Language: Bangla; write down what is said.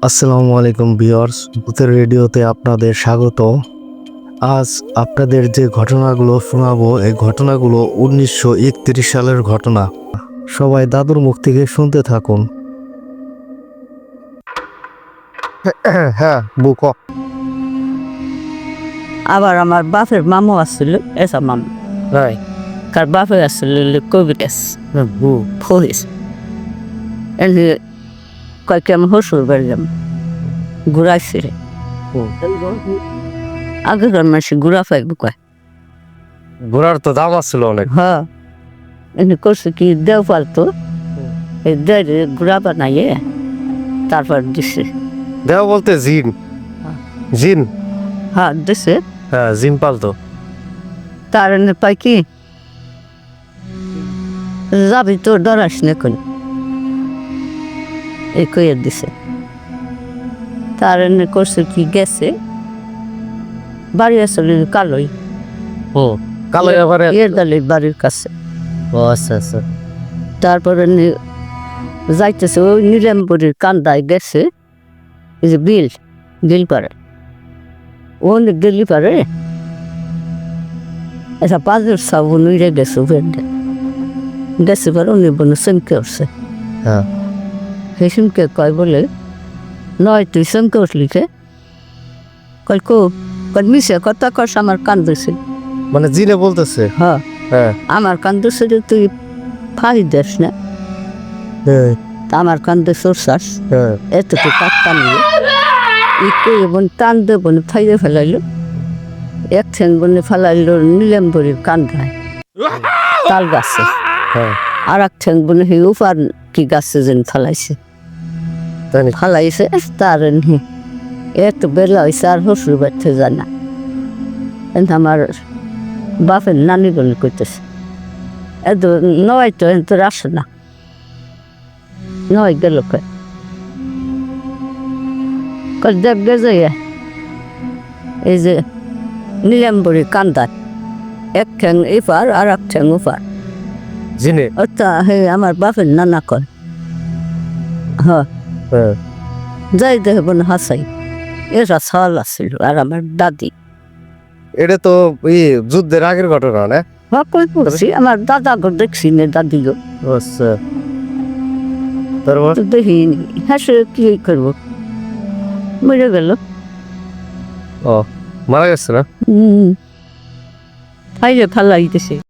আসসালামু আলাইকুম ভিউয়ার্স, ভূতের রেডিওতে আপনাদের স্বাগত। আজ আপনাদের যে ঘটনাগুলো শোনাবো, এই ঘটনাগুলো 1931 সালের ঘটনা। সবাই দাদুর মুখ থেকে শুনতে থাকুন। হ্যাঁ বুক। আবার আমার বাপের মামু আসছিল এসব মামু তার বাপের আসছিল কবিতাস ফরিস এনে কয়েকটা আমি হসুর বেড়লাম ঘুরাইছি রে আগেকার মানুষ ঘুরা পাইব কয় ঘোড়ার তো দাম আসছিল অনেক। হ্যাঁ এনে করছে কি দেও পালতো এই দেয় ঘুরা বানাইয়ে তারপর দিছে দেওয়া বলতে জিন জিন হ্যাঁ দিছে হ্যাঁ জিন পালতো। তার এনে পাই কি যাবি তোর ডরাস না কোন এই কইয়ে দিছে। তার এনে করছে কি গেছে বাড়ি আসলে কালোই কালো ব্যাপারে। ইয়ের বাড়ির কাছে। আচ্ছা আচ্ছা। তারপরে যাইতেছে ওই নীলাম্বরীর কান্দায় গেছে এই যে বিল পারে ও গেলি পারে একটা পাঁচের সাবু নুইরে গেছে ফেন্ডে গেছে পারে উনি বলে চমকে উঠছে। হ্যাঁ সেই চমকে কয় বলে নয় তুই চমকে উঠলি কে কয় মিশে কথা কস আমার কান দিছে মানে জিনে বলতেছে। হ্যাঁ হ্যাঁ আমার কান দিছে যে তুই ফাঁড়ি দেস না হ্যাঁ তা আমার কান্দে সরষাস হ্যাঁ এতটুকু কাটটা নিয়ে একটু বোন টান দে বোন ফাইলে ফেলাইলো এক ঠেন বনে ফেলাইলো নীলাম্বরীর কান্দায় তাল গাছে। হ্যাঁ আর এক ঠেন বনে সেই উপার কি গাছে যেন ফেলাইছে তাই নাকি? ফেলাইছে তার নিয়ে এত বেলা হয়েছে আর হসুর বাড়তে যায় না। কিন্তু আমার বাপের নানি বলে করতেছে এত নয় তো এত আসে না নয় গেল দেব গেছে এই যে নীলাম্বরী কান্দার এক ঠ্যাং এপার আর এক ঠ্যাং ওপার জিনে। ওটা হে আমার বাপের নানা কয় হ্যাঁ হ্যাঁ যাই দেখব না হাসাই এরা ছাল আসছিল আর আমার দাদি এটা তো যুদ্ধের আগের ঘটনা না? কই পড়ছি আমার দাদা গো দেখছি না দাদি গো আচ্ছা তারপর তো দেখিনি হাসে কি করবো মরে গেল। ও মারা গেছে না? ফাইলে ফালাই দিছে।